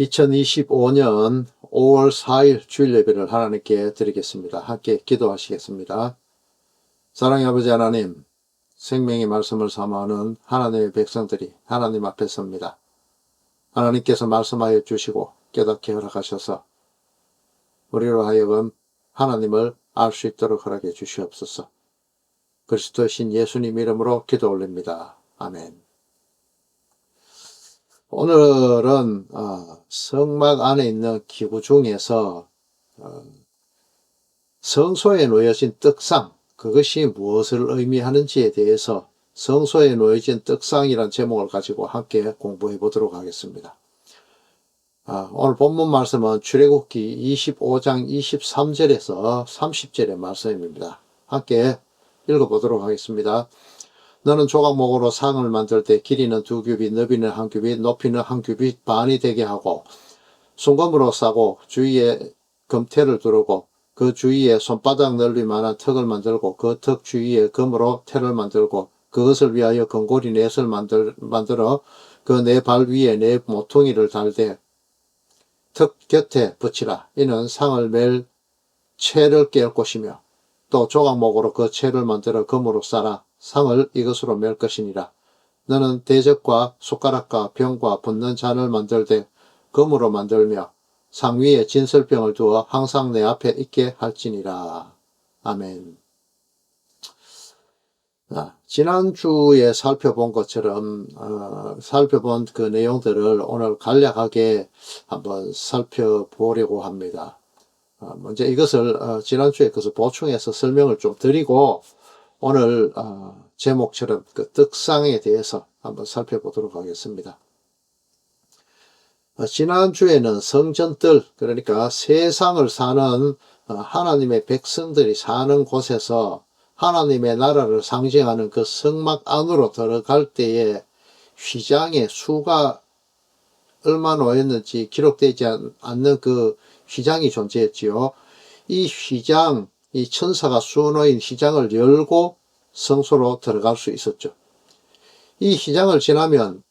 2025년 5월 4일 주일 예배를 하나님께 드리겠습니다. 함께 기도하시겠습니다. 사랑의 아버지 하나님, 생명의 말씀을 사모하는 하나님의 백성들이 하나님 앞에 섭니다. 하나님께서 말씀하여 주시고 깨닫게 허락하셔서 우리로 하여금 하나님을 알 수 있도록 허락해 주시옵소서. 그리스도의 신 예수님 이름으로 기도 올립니다. 아멘. 오늘은 성막 안에 있는 기구 중에서 성소에 놓여진 떡상, 그것이 무엇을 의미하는지에 대해서 성소에 놓여진 떡상이란 제목을 가지고 함께 공부해 보도록 하겠습니다. 오늘 본문 말씀은 출애굽기 25장 23절에서 30절의 말씀입니다. 함께 읽어보도록 하겠습니다. 너는 조각목으로 상을 만들 때 길이는 2규빗, 너비는 1규빗, 높이는 1규빗 반이 되게 하고 순금으로 싸고 주위에 금태를 두르고 그 주위에 손바닥 넓이만한 턱을 만들고 그 턱 주위에 금으로 태를 만들고 그것을 위하여 금고리 넷을 만들어 그 네 발 위에 네 모퉁이를 달되 턱 곁에 붙이라. 이는 상을 맬 채를 깰 것이며 또 조각목으로 그 채를 만들어 금으로 싸라. 상을 이것으로 맬 것이니라. 너는 대접과 숟가락과 병과 붓는 잔을 만들되 금으로 만들며 상 위에 진설병을 두어 항상 내 앞에 있게 할지니라. 아멘. 지난주에 살펴본 것처럼 살펴본 그 내용들을 오늘 간략하게 한번 살펴보려고 합니다. 먼저 이것을 지난주에 그것을 보충해서 설명을 좀 드리고 오늘 제목처럼 그 떡상에 대해서 한번 살펴보도록 하겠습니다. 지난주에는 성전뜰, 그러니까 세상을 사는 하나님의 백성들이 사는 곳에서 하나님의 나라를 상징하는 그 성막 안으로 들어갈 때에 휘장의 수가 얼마나 놓였는지 기록되지 않는 그 휘장이 존재했지요. 이 휘장, 이 천사가 수놓인 휘장을 열고 성소로 들어갈 수 있었죠. 이 휘장을 지나면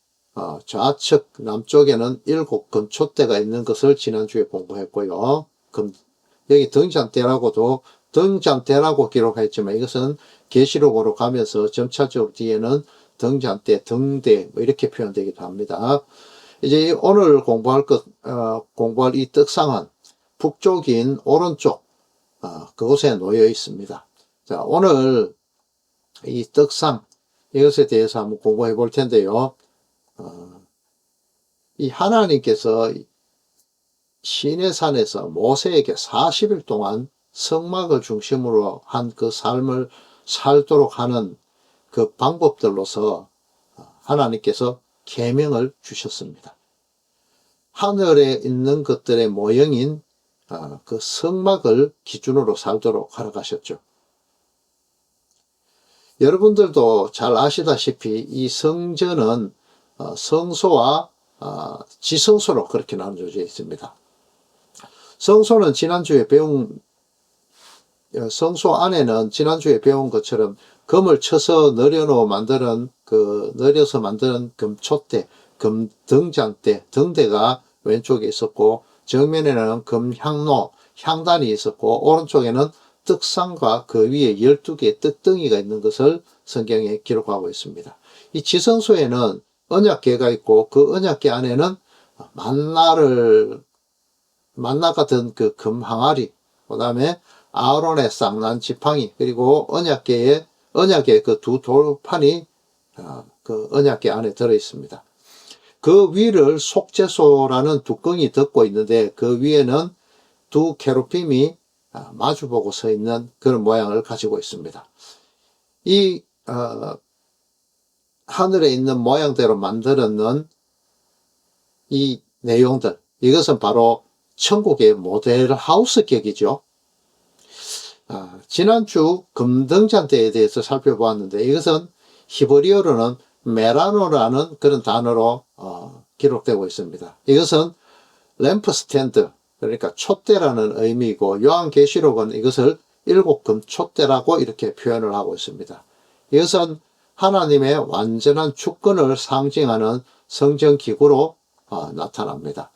좌측 남쪽에는 7 금촛대가 있는 것을 지난주에 공부했고요. 여기 등잔대라고 기록했지만 이것은 계시록으로 가면서 점차적으로 뒤에는 등잔대, 등대 뭐 이렇게 표현되기도 합니다. 이제 오늘 공부할 이 떡상은 북쪽인 오른쪽 그곳에 놓여 있습니다. 자, 오늘 이 떡상 이것에 대해서 한번 공부해 볼 텐데요. 이 하나님께서 시내산에서 모세에게 40일 동안 성막을 중심으로 한 그 삶을 살도록 하는 그 방법들로서 하나님께서 계명을 주셨습니다. 하늘에 있는 것들의 모형인 그 성막을 기준으로 살도록 허락하셨죠. 여러분들도 잘 아시다시피 이 성전은 성소와 지성소로 그렇게 나눠져 있습니다. 성소는 성소 안에는 지난주에 배운 것처럼 금을 쳐서 늘여서 만드는 금촛대, 금 등잔대, 등대가 왼쪽에 있었고 정면에는 금향로, 향단이 있었고 오른쪽에는 떡상과 그 위에 12개의 떡덩이가 있는 것을 성경에 기록하고 있습니다. 이 지성소에는 언약궤가 있고 그 언약궤 안에는 만나 같은 그 금항아리, 그 다음에 아론의 쌍난 지팡이, 그리고 언약궤의 그 두 돌판이 그 언약궤 안에 들어 있습니다. 그 위를 속죄소라는 뚜껑이 덮고 있는데 그 위에는 두 케루빔이 마주보고 서 있는 그런 모양을 가지고 있습니다. 이 하늘에 있는 모양대로 만들었는 이 내용들, 이것은 바로 천국의 모델 하우스 격이죠. 지난주 금등잔대에 대해서 살펴보았는데 이것은 히브리어로는 메라노라는 그런 단어로 기록되고 있습니다. 이것은 램프 스탠드, 그러니까 촛대라는 의미이고 요한계시록은 이것을 7 금촛대라고 이렇게 표현을 하고 있습니다. 이것은 하나님의 완전한 주권을 상징하는 성전기구로 나타납니다.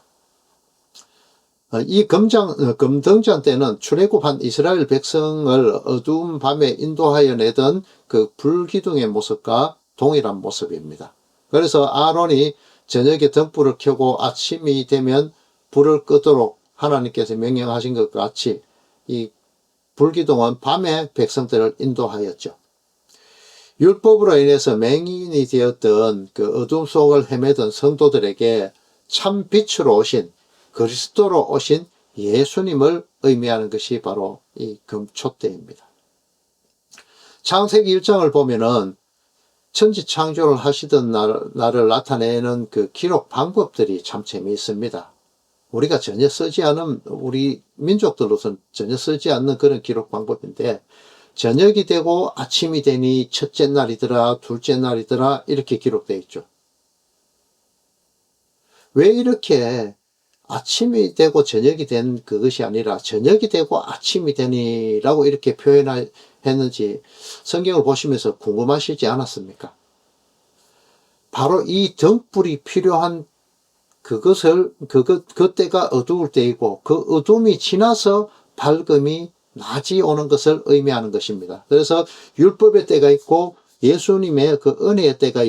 이 금등잔 때는 출애굽한 이스라엘 백성을 어두운 밤에 인도하여 내던 그 불기둥의 모습과 동일한 모습입니다. 그래서 아론이 저녁에 등불을 켜고 아침이 되면 불을 끄도록 하나님께서 명령하신 것 같이 이 불기둥은 밤에 백성들을 인도하였죠. 율법으로 인해서 맹인이 되었던 그 어둠 속을 헤매던 성도들에게 참 빛으로 오신, 그리스도로 오신 예수님을 의미하는 것이 바로 이 금촛대입니다. 창세기 1장을 보면은 천지 창조를 하시던 날을 나타내는 그 기록 방법들이 참 재미있습니다. 우리가 전혀 쓰지 않은, 우리 민족들로서는 전혀 쓰지 않는 그런 기록 방법인데, 저녁이 되고 아침이 되니 첫째 날이더라, 둘째 날이더라, 이렇게 기록되어 있죠. 왜 이렇게 아침이 되고 저녁이 된 그것이 아니라 저녁이 되고 아침이 되니라고 이렇게 표현했는지 성경을 보시면서 궁금하시지 않았습니까? 바로 이 등불이 필요한 그때가 어두울 때이고 그 어둠이 지나서 밝음이 낮이 오는 것을 의미하는 것입니다. 그래서 율법의 때가 있고 예수님의 그 은혜의 때가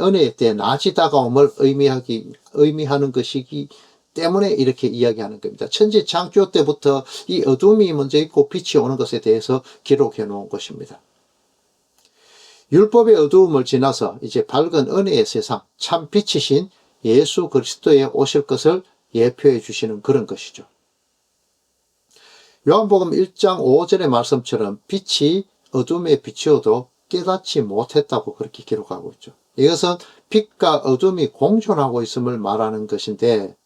은혜의 때 낮이 다가옴을 의미하는 것이기 때문에 이렇게 이야기하는 겁니다. 천지 창조 때부터 이 어둠이 먼저 있고 빛이 오는 것에 대해서 기록해 놓은 것입니다. 율법의 어두움을 지나서 이제 밝은 은혜의 세상, 참 빛이신 예수 그리스도에 오실 것을 예표해 주시는 그런 것이죠. 요한복음 1장 5절의 말씀처럼 빛이 어둠에 비추어도 깨닫지 못했다고 그렇게 기록하고 있죠. 이것은 빛과 어둠이 공존하고 있음을 말하는 것인데,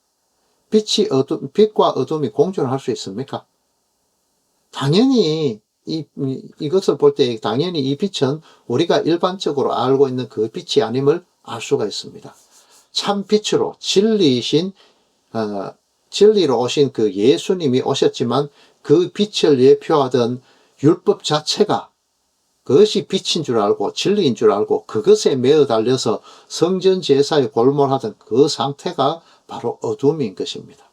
빛과 어둠이 공존할 수 있습니까? 당연히 이것을 볼 때 당연히 이 빛은 우리가 일반적으로 알고 있는 그 빛이 아님을 알 수가 있습니다. 참 빛으로 진리로 오신 그 예수님이 오셨지만 그 빛을 예표하던 율법 자체가 그것이 빛인 줄 알고 진리인 줄 알고 그것에 매어 달려서 성전 제사에 골몰하던 그 상태가 바로 어둠인 것입니다.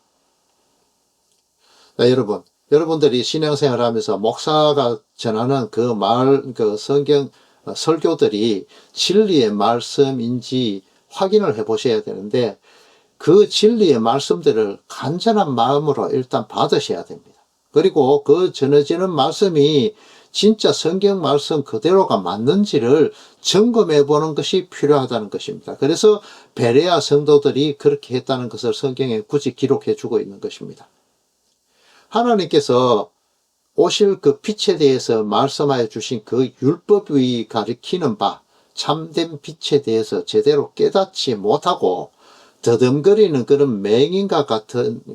여러분들이 신앙생활을 하면서 목사가 전하는 그 성경 설교들이 진리의 말씀인지 확인을 해 보셔야 되는데, 그 진리의 말씀들을 간절한 마음으로 일단 받으셔야 됩니다. 그리고 그 전해지는 말씀이 진짜 성경 말씀 그대로가 맞는지를 점검해 보는 것이 필요하다는 것입니다. 그래서 베레아 성도들이 그렇게 했다는 것을 성경에 굳이 기록해 주고 있는 것입니다. 하나님께서 오실 그 빛에 대해서 말씀하여 주신 그 율법이 가리키는 바 참된 빛에 대해서 제대로 깨닫지 못하고 더듬거리는 그런 맹인과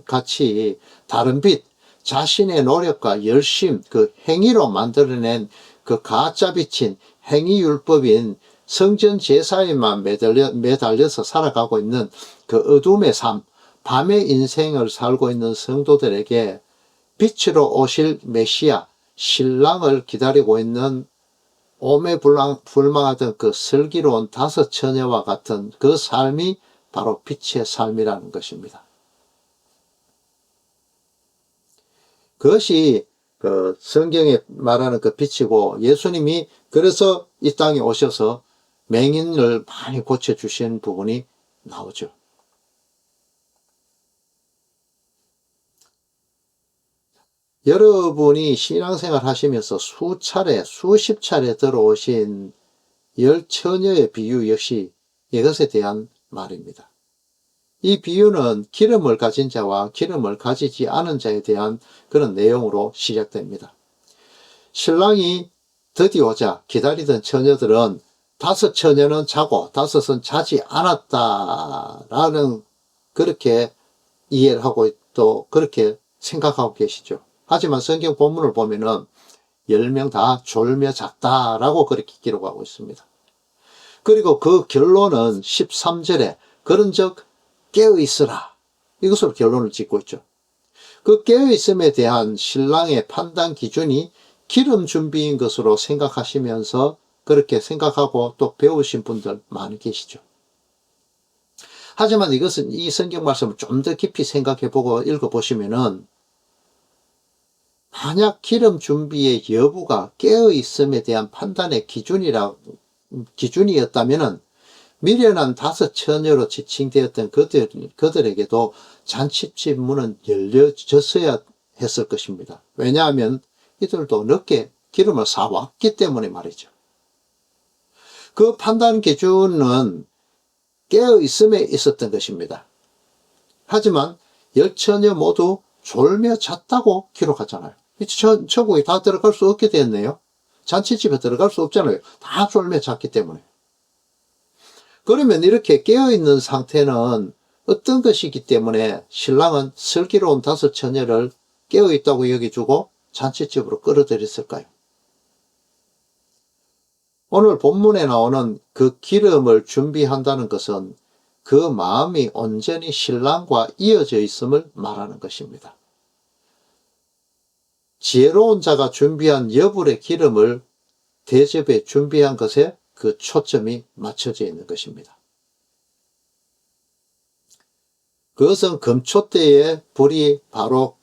같이 다른 빛, 자신의 노력과 열심, 그 행위로 만들어낸 그 가짜 빛인 행위율법인 성전 제사에만 매달려서 살아가고 있는 그 어둠의 삶, 밤의 인생을 살고 있는 성도들에게 빛으로 오실 메시아, 신랑을 기다리고 있는 오매불망하던 그 슬기로운 다섯 처녀와 같은 그 삶이 바로 빛의 삶이라는 것입니다. 그것이 그 성경에 말하는 그 빛이고, 예수님이 그래서 이 땅에 오셔서 맹인을 많이 고쳐주신 부분이 나오죠. 여러분이 신앙생활 하시면서 수십 차례 들어오신 열 처녀의 비유 역시 이것에 대한 말입니다. 이 비유는 기름을 가진 자와 기름을 가지지 않은 자에 대한 그런 내용으로 시작됩니다. 신랑이 드디어 오자 기다리던 처녀들은 다섯 처녀는 자고 다섯은 자지 않았다라는 그렇게 이해를 하고 또 그렇게 생각하고 계시죠. 하지만 성경 본문을 보면은 10명 다 졸며 잤다라고 그렇게 기록하고 있습니다. 그리고 그 결론은 13절에 그런즉 깨어있으라, 이것으로 결론을 짓고 있죠. 그 깨어있음에 대한 신랑의 판단 기준이 기름 준비인 것으로 생각하시면서 그렇게 생각하고 또 배우신 분들 많이 계시죠. 하지만 이것은 이 성경 말씀을 좀 더 깊이 생각해보고 읽어보시면은 만약 기름 준비의 여부가 깨어있음에 대한 판단의 기준이었다면은 미련한 5 처녀로 지칭되었던 그들에게도 잔치집 문은 열려졌어야 했을 것입니다. 왜냐하면 이들도 늦게 기름을 사왔기 때문에 말이죠. 그 판단 기준은 깨어있음에 있었던 것입니다. 하지만 10처녀 모두 졸며 잤다고 기록하잖아요. 천국에 다 들어갈 수 없게 됐네요. 잔치집에 들어갈 수 없잖아요. 다 졸며 잤기 때문에. 그러면 이렇게 깨어있는 상태는 어떤 것이기 때문에 신랑은 슬기로운 5 처녀를 깨어있다고 여겨주고 잔치집으로 끌어들였을까요? 오늘 본문에 나오는 그 기름을 준비한다는 것은 그 마음이 온전히 신랑과 이어져 있음을 말하는 것입니다. 지혜로운 자가 준비한 여불의 기름을 대접에 준비한 것에 그 초점이 맞춰져 있는 것입니다. 그것은 금초대의 불이 바로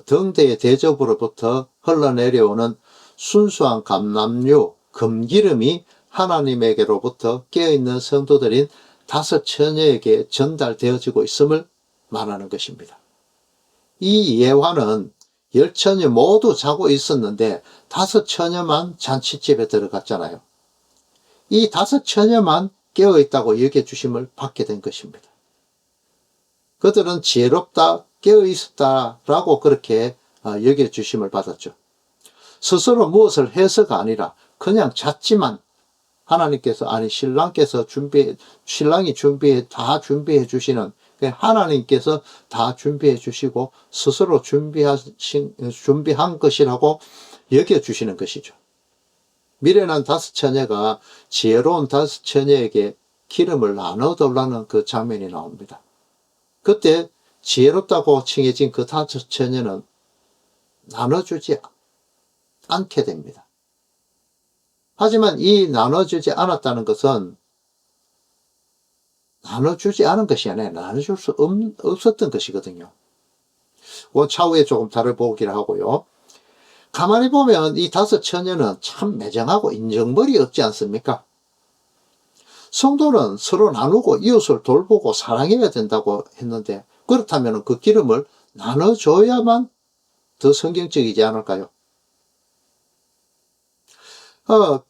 등대의 대접으로부터 흘러내려오는 순수한 감람류 금기름이 하나님에게로부터 깨어있는 성도들인 5 처녀에게 전달되어지고 있음을 말하는 것입니다. 이 예화는 10 처녀 모두 자고 있었는데 5 처녀만 잔치집에 들어갔잖아요. 이 5 처녀만 깨어있다고 여겨주심을 받게 된 것입니다. 그들은 지혜롭다, 깨어있었다라고 그렇게 여겨주심을 받았죠. 스스로 무엇을 해서가 아니라 그냥 잤지만 하나님께서, 신랑이 다 준비해 주시는, 하나님께서 다 준비해 주시고 스스로 준비한 것이라고 여겨주시는 것이죠. 미련한 5 처녀가 지혜로운 5 처녀에게 기름을 나눠달라는 그 장면이 나옵니다. 그때 지혜롭다고 칭해진 그 5 처녀는 나눠주지 않게 됩니다. 하지만 이 나눠주지 않았다는 것은 나눠주지 않은 것이 아니라 나눠줄 수 없었던 것이거든요. 그 차후에 조금 다뤄보기를 하고요. 가만히 보면 이 5 처녀는 참 매정하고 인정머리 없지 않습니까? 성도는 서로 나누고 이웃을 돌보고 사랑해야 된다고 했는데 그렇다면 그 기름을 나눠줘야만 더 성경적이지 않을까요?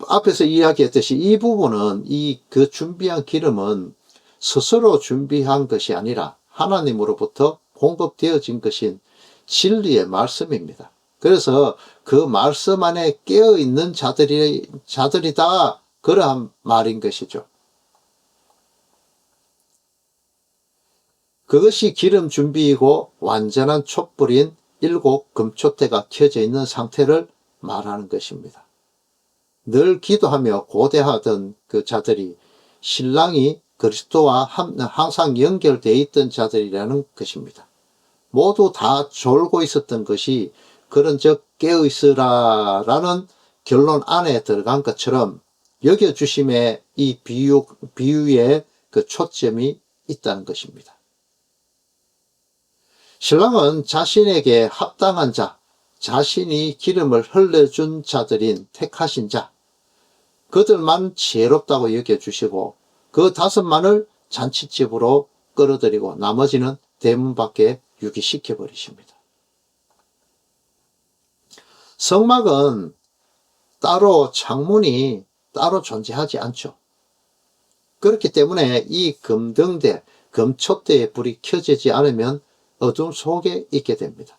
앞에서 이야기했듯이 이 부분은 그 준비한 기름은 스스로 준비한 것이 아니라 하나님으로부터 공급되어진 것인 진리의 말씀입니다. 그래서 그 말씀 안에 깨어있는 자들이다, 그러한 말인 것이죠. 그것이 기름 준비이고 완전한 촛불인 7 금초대가 켜져 있는 상태를 말하는 것입니다. 늘 기도하며 고대하던 그 자들이 신랑이 그리스도와 항상 연결되어 있던 자들이라는 것입니다. 모두 다 졸고 있었던 것이 그런즉 깨어있으라라는 결론 안에 들어간 것처럼 여겨주심의 이 비유에 그 초점이 있다는 것입니다. 신랑은 자신에게 합당한 자, 자신이 기름을 흘려준 자들인 택하신 자, 그들만 지혜롭다고 여겨주시고 그 5만을 잔치집으로 끌어들이고 나머지는 대문 밖에 유기시켜 버리십니다. 성막은 창문이 따로 존재하지 않죠. 그렇기 때문에 이 금등대, 금촛대의 불이 켜지지 않으면 어둠 속에 있게 됩니다.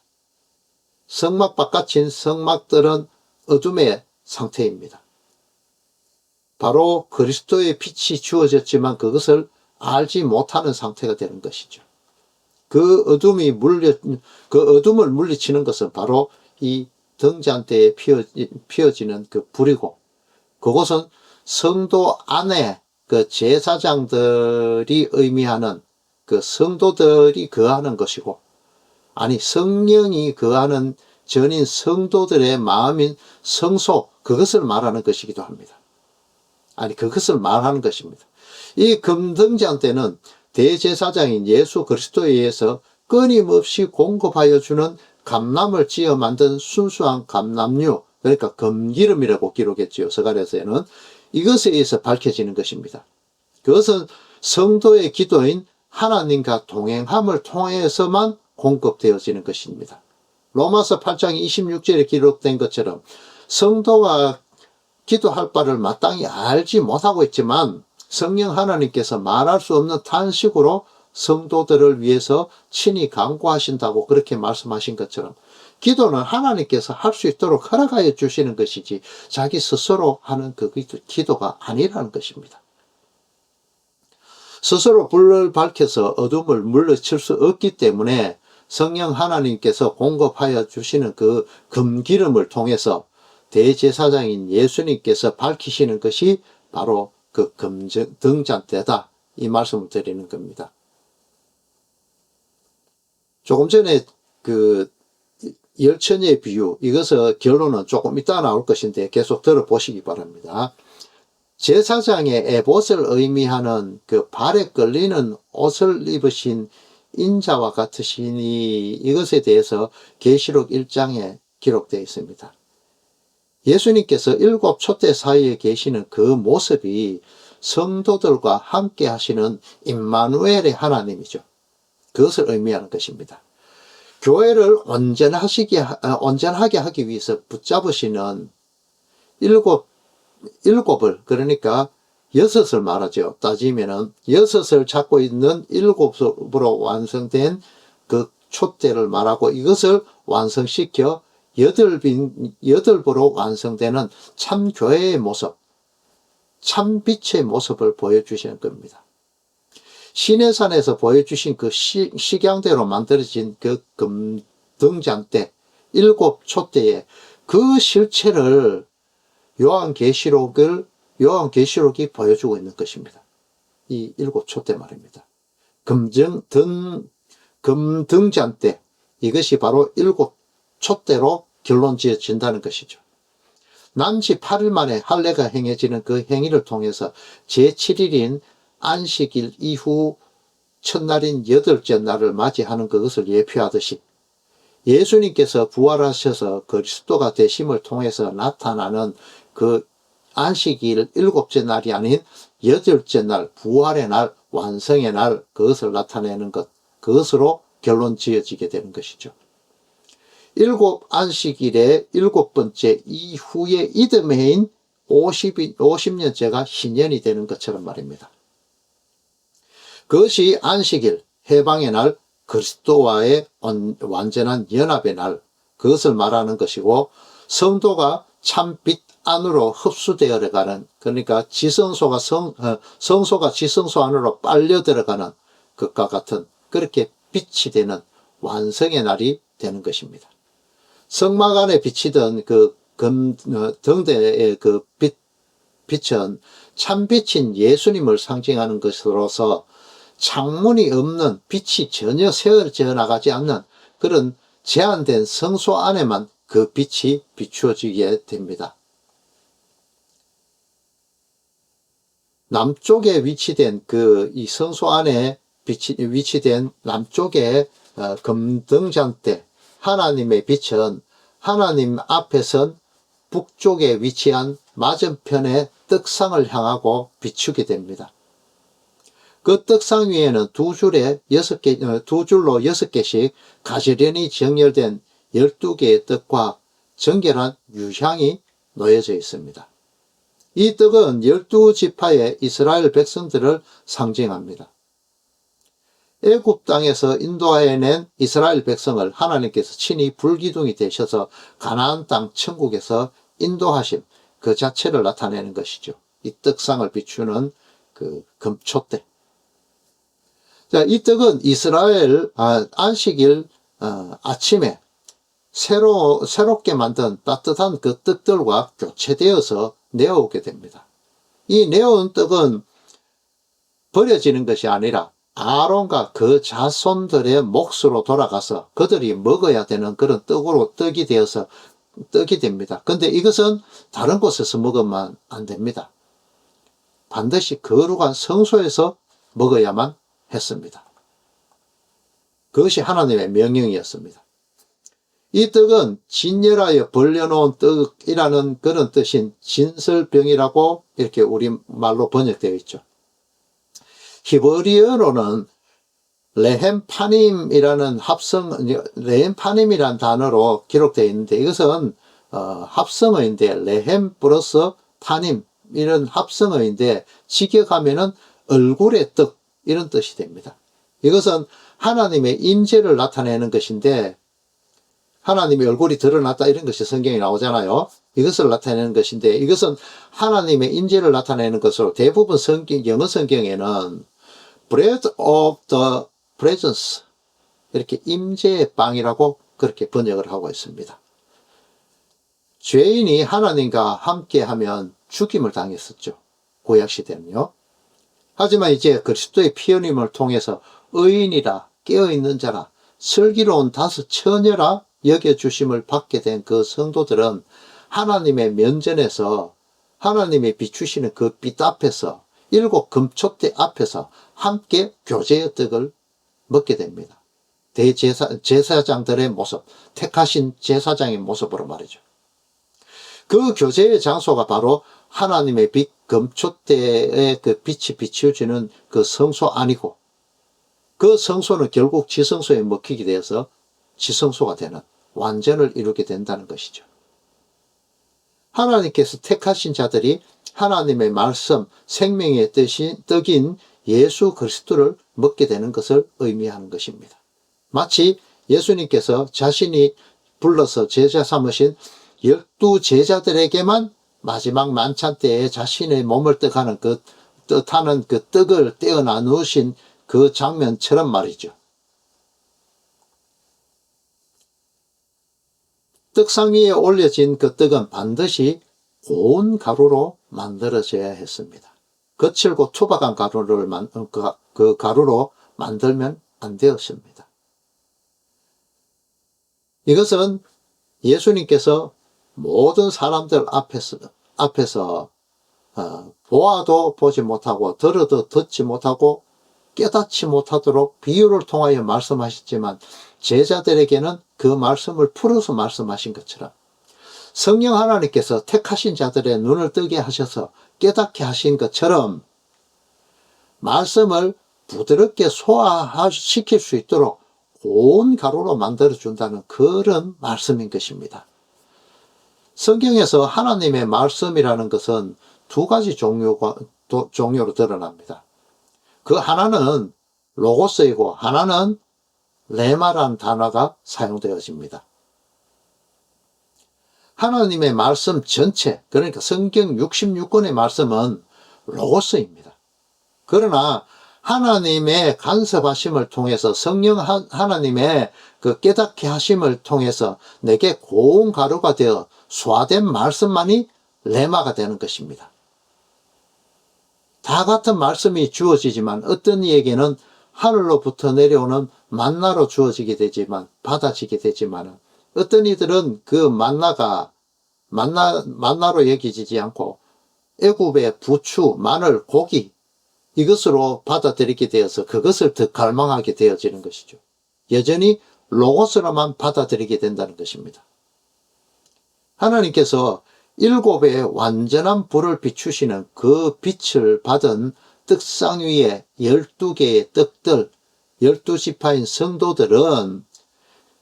성막 바깥인 성막들은 어둠의 상태입니다. 바로 그리스도의 빛이 주어졌지만 그것을 알지 못하는 상태가 되는 것이죠. 그 어둠을 물리치는 것은 바로 이 등잔대에 피어지는 그 불이고, 그것은 성도 안에 그 제사장들이 의미하는 그 성도들이 거하는 것이고, 아니 성령이 거하는 전인 성도들의 마음인 성소, 그것을 말하는 것이기도 합니다. 그것을 말하는 것입니다. 이 금등잔대는 대제사장인 예수 그리스도에 의해서 끊임없이 공급하여 주는 감람을 찌어 만든 순수한 감람류, 그러니까 금기름이라고 기록했지요. 서가랴서에는. 이것에 의해서 밝혀지는 것입니다. 그것은 성도의 기도인 하나님과 동행함을 통해서만 공급되어지는 것입니다. 로마서 8장 26절에 기록된 것처럼 성도와 기도할 바를 마땅히 알지 못하고 있지만 성령 하나님께서 말할 수 없는 탄식으로 성도들을 위해서 친히 간구하신다고 그렇게 말씀하신 것처럼 기도는 하나님께서 할 수 있도록 허락하여 주시는 것이지 자기 스스로 하는 그 기도가 아니라는 것입니다. 스스로 불을 밝혀서 어둠을 물리칠 수 없기 때문에 성령 하나님께서 공급하여 주시는 그 금기름을 통해서 대제사장인 예수님께서 밝히시는 것이 바로 그 등잔대다, 이 말씀을 드리는 겁니다. 조금 전에 그 열처녀의 비유, 이것의 결론은 조금 이따 나올 것인데 계속 들어보시기 바랍니다. 제사장의 에봇을 의미하는 그 발에 끌리는 옷을 입으신 인자와 같으시니, 이것에 대해서 계시록 1장에 기록되어 있습니다. 예수님께서 7 촛대 사이에 계시는 그 모습이 성도들과 함께 하시는 임마누엘의 하나님이죠. 그것을 의미하는 것입니다. 교회를 온전하게 하기 위해서 붙잡으시는 일곱을, 그러니까 6을 말하죠. 따지면은 6을 잡고 있는 7으로 완성된 그 촛대를 말하고, 이것을 완성시켜 8으로 완성되는 참 교회의 모습, 참 빛의 모습을 보여주시는 겁니다. 시내산에서 보여주신 그 식양대로 만들어진 그 금등잔대, 7 촛대의 그 실체를 요한계시록이 보여주고 있는 것입니다. 이 7 촛대 말입니다. 금등잔대, 이것이 바로 7 촛대로 결론 지어진다는 것이죠. 난지 8일 만에 할례가 행해지는 그 행위를 통해서 제7일인 안식일 이후 첫날인 8째 날을 맞이하는 그것을 예표하듯이 예수님께서 부활하셔서 그리스도가 되심을 통해서 나타나는 그 안식일 7째 날이 아닌 8째 날, 부활의 날, 완성의 날, 그것을 나타내는 것, 그것으로 결론 지어지게 되는 것이죠. 7 안식일의 7번째 이후에 이듬해 해인 50년째가 신년이 되는 것처럼 말입니다. 그것이 안식일, 해방의 날, 그리스도와의 완전한 연합의 날, 그것을 말하는 것이고, 성도가 참빛 안으로 흡수되어 가는, 그러니까 성소가 지성소 안으로 빨려 들어가는 것과 같은, 그렇게 빛이 되는 완성의 날이 되는 것입니다. 성막 안에 비치던 그 등대의 그 빛은 참빛인 예수님을 상징하는 것으로서 창문이 없는, 빛이 전혀 새어져 나가지 않는 그런 제한된 성소 안에만 그 빛이 비추어지게 됩니다. 남쪽에 위치된 이 성소 안에 위치된 남쪽의 금등잔대, 하나님의 빛은 하나님 앞에선 북쪽에 위치한 맞은편의 떡상을 향하고 비추게 됩니다. 그 떡상 위에는 두 줄로 6개씩 가지런히 정렬된 12개의 떡과 정결한 유향이 놓여져 있습니다. 이 떡은 12지파의 이스라엘 백성들을 상징합니다. 애굽 땅에서 인도해낸 이스라엘 백성을 하나님께서 친히 불기둥이 되셔서 가나안 땅 천국에서 인도하심, 그 자체를 나타내는 것이죠. 이 떡상을 비추는 그 금촛대. 자, 이 떡은 이스라엘 안식일 아침에 새롭게 만든 따뜻한 그 떡들과 교체되어서 내어오게 됩니다. 이 내어온 떡은 버려지는 것이 아니라 아론과 그 자손들의 몫으로 돌아가서 그들이 먹어야 되는 그런 떡이 됩니다. 근데 이것은 다른 곳에서 먹으면 안 됩니다. 반드시 거룩한 성소에서 먹어야만 했습니다. 그것이 하나님의 명령이었습니다. 이 떡은 진열하여 벌려놓은 떡이라는 그런 뜻인 진설병이라고 이렇게 우리말로 번역되어 있죠. 히브리어로는 레헴파님이라는 레헴파님이라는 단어로 기록되어 있는데, 이것은 합성어인데, 레헴 플러스 파님, 이런 합성어인데, 직역하면은 얼굴의 떡, 이런 뜻이 됩니다. 이것은 하나님의 임재를 나타내는 것인데, 하나님의 얼굴이 드러났다, 이런 것이 성경에 나오잖아요. 이것을 나타내는 것인데, 이것은 하나님의 임재를 나타내는 것으로 대부분 영어 성경에는 bread of the presence, 이렇게 임재의 빵이라고 그렇게 번역을 하고 있습니다. 죄인이 하나님과 함께하면 죽임을 당했었죠. 구약시대는요. 하지만 이제 그리스도의 피 흘림을 통해서 의인이라, 깨어있는 자라, 슬기로운 다섯 처녀라 여겨주심을 받게 된 그 성도들은 하나님의 면전에서, 하나님의 비추시는 그 빛 앞에서, 일곱 금촛대 앞에서 함께 교제의 떡을 먹게 됩니다. 제사장들의 모습, 택하신 제사장의 모습으로 말이죠. 그 교제의 장소가 바로 하나님의 빛, 금촛대의 그 빛이 비추어지는 그 성소 안이고, 그 성소는 결국 지성소에 먹히게 되어서 지성소가 되는 완전을 이루게 된다는 것이죠. 하나님께서 택하신 자들이 하나님의 말씀, 생명의 떡인 예수 그리스도를 먹게 되는 것을 의미하는 것입니다. 마치 예수님께서 자신이 불러서 제자 삼으신 12 제자들에게만 마지막 만찬 때에 자신의 몸을 뜻하는 그 떡을 떼어 나누신 그 장면처럼 말이죠. 떡상 위에 올려진 그 떡은 반드시 고운 가루로 만들어져야 했습니다. 거칠고 투박한 그 가루로 만들면 안 되었습니다. 이것은 예수님께서 모든 사람들 앞에서 보아도 보지 못하고 들어도 듣지 못하고 깨닫지 못하도록 비유를 통하여 말씀하셨지만, 제자들에게는 그 말씀을 풀어서 말씀하신 것처럼 성령 하나님께서 택하신 자들의 눈을 뜨게 하셔서 깨닫게 하신 것처럼 말씀을 부드럽게 소화시킬 수 있도록 고운 가루로 만들어준다는 그런 말씀인 것입니다. 성경에서 하나님의 말씀이라는 것은 두 가지 종류로 드러납니다. 그 하나는 로고스이고 하나는 레마라는 단어가 사용되어집니다. 하나님의 말씀 전체, 그러니까 성경 66권의 말씀은 로고스입니다. 그러나 하나님의 간섭하심을 통해서, 성령 하나님의 그 깨닫게 하심을 통해서 내게 고운 가루가 되어 소화된 말씀만이 레마가 되는 것입니다. 다 같은 말씀이 주어지지만 어떤 이에게는 하늘로부터 내려오는 만나로 주어지게 되지만, 받아지게 되지만, 어떤 이들은 그 만나로 여기지지 않고 애굽의 부추, 마늘, 고기, 이것으로 받아들이게 되어서 그것을 더 갈망하게 되어지는 것이죠. 여전히 로고스로만 받아들이게 된다는 것입니다. 하나님께서 일곱의 완전한 불을 비추시는 그 빛을 받은 떡상 위에 12개의 떡들, 12지파인 성도들은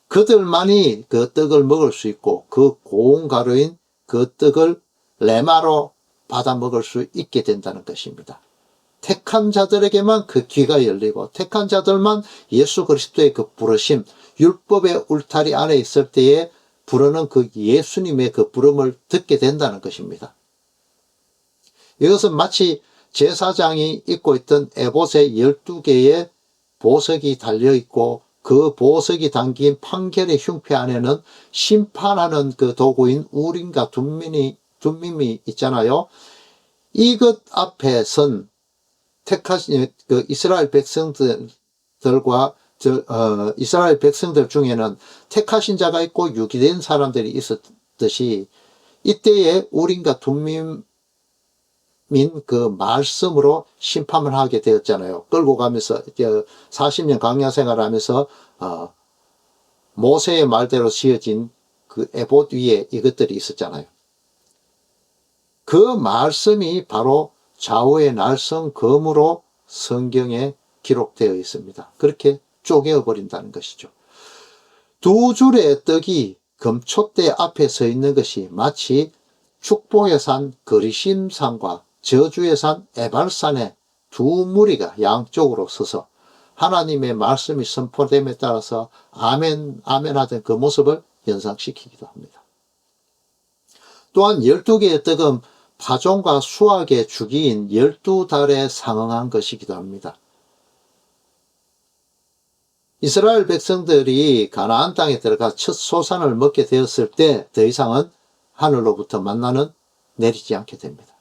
그들만이 그 떡을 먹을 수 있고, 그 고운 가루인 그 떡을 레마로 받아 먹을 수 있게 된다는 것입니다. 택한 자들에게만 그 귀가 열리고, 택한 자들만 예수 그리스도의 그 부르심, 율법의 울타리 안에 있을 때에 부르는 그 예수님의 그 부름을 듣게 된다는 것입니다. 이것은 마치 제사장이 입고 있던 에봇에 12개의 보석이 달려있고, 그 보석이 담긴 판결의 흉패 안에는 심판하는 그 도구인 우림과 둠밈이 있잖아요. 이것 앞에 선 택하신 그 이스라엘 백성들 중에는 택하신 자가 있고 유기된 사람들이 있었듯이, 이때에 우림과 둠밈을 그 말씀으로 심판을 하게 되었잖아요. 끌고 가면서 40년 광야 생활하면서 모세의 말대로 지어진 그 에봇 위에 이것들이 있었잖아요. 그 말씀이 바로 좌우의 날성 검으로 성경에 기록되어 있습니다. 그렇게 쪼개어 버린다는 것이죠. 두 줄의 떡이 금촛대 앞에 서 있는 것이 마치 축복의 산 거리심산과 저주의 산 에발산의 두 무리가 양쪽으로 서서 하나님의 말씀이 선포됨에 따라서 아멘 아멘 하던 그 모습을 연상시키기도 합니다. 또한 12개의 떡은 파종과 수확의 주기인 12달에 상응한 것이기도 합니다. 이스라엘 백성들이 가나안 땅에 들어가 첫 소산을 먹게 되었을 때 더 이상은 하늘로부터 만나는 내리지 않게 됩니다.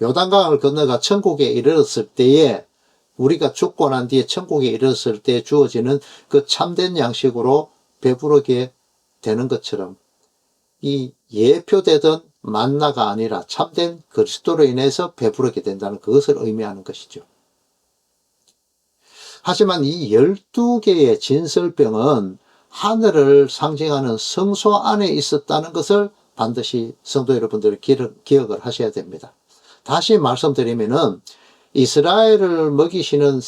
요단강을 건너가 천국에 이르렀을 때에 우리가 죽고 난 뒤에 천국에 이르렀을 때 주어지는 그 참된 양식으로 배부르게 되는 것처럼 이 예표되던 만나가 아니라 참된 그리스도로 인해서 배부르게 된다는 그것을 의미하는 것이죠. 하지만 이 12개의 진설병은 하늘을 상징하는 성소 안에 있었다는 것을 반드시 성도 여러분들이 기억을 하셔야 됩니다. 다시 말씀드리면은 이스라엘을 먹이시는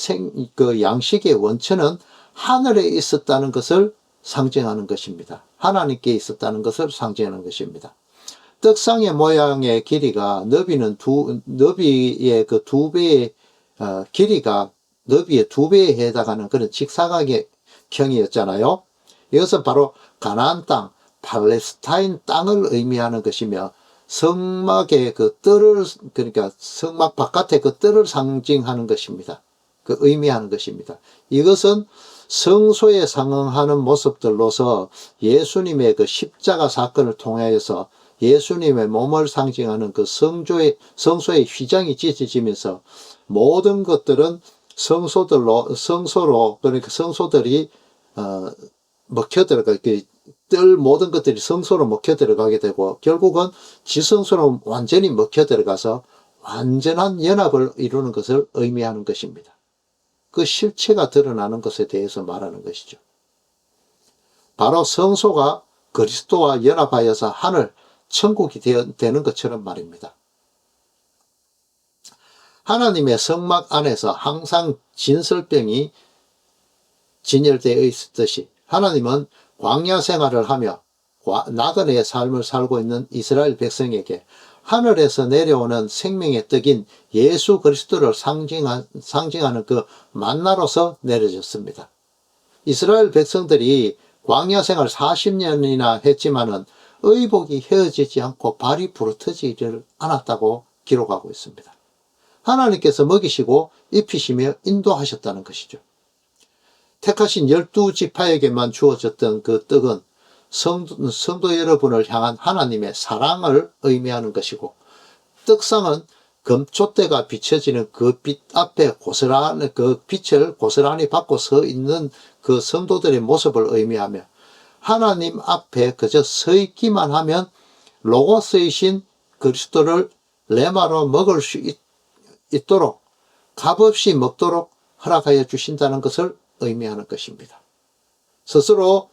그 양식의 원천은 하늘에 있었다는 것을 상징하는 것입니다. 하나님께 있었다는 것을 상징하는 것입니다. 떡상의 모양의 길이가 너비의 그 2배의 길이가 너비의 2배에 해당하는 그런 직사각의 형이었잖아요. 이것은 바로 가나안 땅, 팔레스타인 땅을 의미하는 것이며 성막의 그 뜰을, 그러니까 성막 바깥의 그 뜰을 상징하는 것입니다. 그 의미하는 것입니다. 이것은 성소에 상응하는 모습들로서 예수님의 그 십자가 사건을 통하여서 예수님의 몸을 상징하는 그 성소의 휘장이 찢어지면서 모든 것들은 성소로, 그러니까 성소들이, 먹혀 들어가, 뜰 모든 것들이 성소로 먹혀 들어가게 되고, 결국은 지성소로 완전히 먹혀 들어가서 완전한 연합을 이루는 것을 의미하는 것입니다. 그 실체가 드러나는 것에 대해서 말하는 것이죠. 바로 성소가 그리스도와 연합하여서 하늘, 천국이 되는 것처럼 말입니다. 하나님의 성막 안에서 항상 진설병이 진열되어 있었듯이 하나님은 광야 생활을 하며 나그네의 삶을 살고 있는 이스라엘 백성에게 하늘에서 내려오는 생명의 떡인 예수 그리스도를 상징하는 그 만나로서 내려졌습니다. 이스라엘 백성들이 광야 생활 40년이나 했지만은 의복이 헤어지지 않고 발이 부르트지를 않았다고 기록하고 있습니다. 하나님께서 먹이시고 입히시며 인도하셨다는 것이죠. 택하신 12지파에게만 주어졌던 그 떡은 성도 여러분을 향한 하나님의 사랑을 의미하는 것이고, 떡상은 금촛대가 비춰지는 그 빛 앞에 그 빛을 고스란히 받고 서 있는 그 성도들의 모습을 의미하며, 하나님 앞에 그저 서 있기만 하면 로고스이신 그리스도를 레마로 먹을 수 있도록 값없이 먹도록 허락하여 주신다는 것을 의미하는 것입니다. 스스로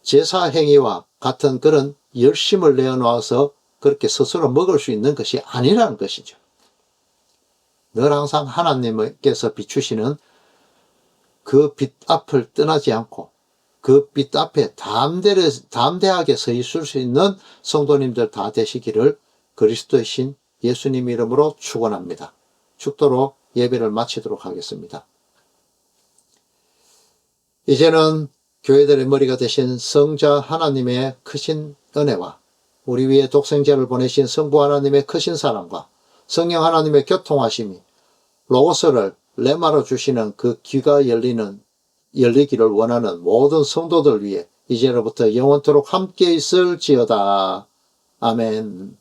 제사 행위와 같은 그런 열심을 내어놓아서 그렇게 스스로 먹을 수 있는 것이 아니라는 것이죠. 늘 항상 하나님께서 비추시는 그 빛 앞을 떠나지 않고 그 빛 앞에 담대하게 서 있을 수 있는 성도님들 다 되시기를 그리스도의 신 예수님 이름으로 축원합니다. 축도로 예배를 마치도록 하겠습니다. 이제는 교회들의 머리가 되신 성자 하나님의 크신 은혜와 우리 위에 독생자를 보내신 성부 하나님의 크신 사랑과 성령 하나님의 교통하심이 로고스를 레마로 주시는 그 귀가 열리기를 원하는 모든 성도들 위해 이제로부터 영원토록 함께 있을지어다. 아멘.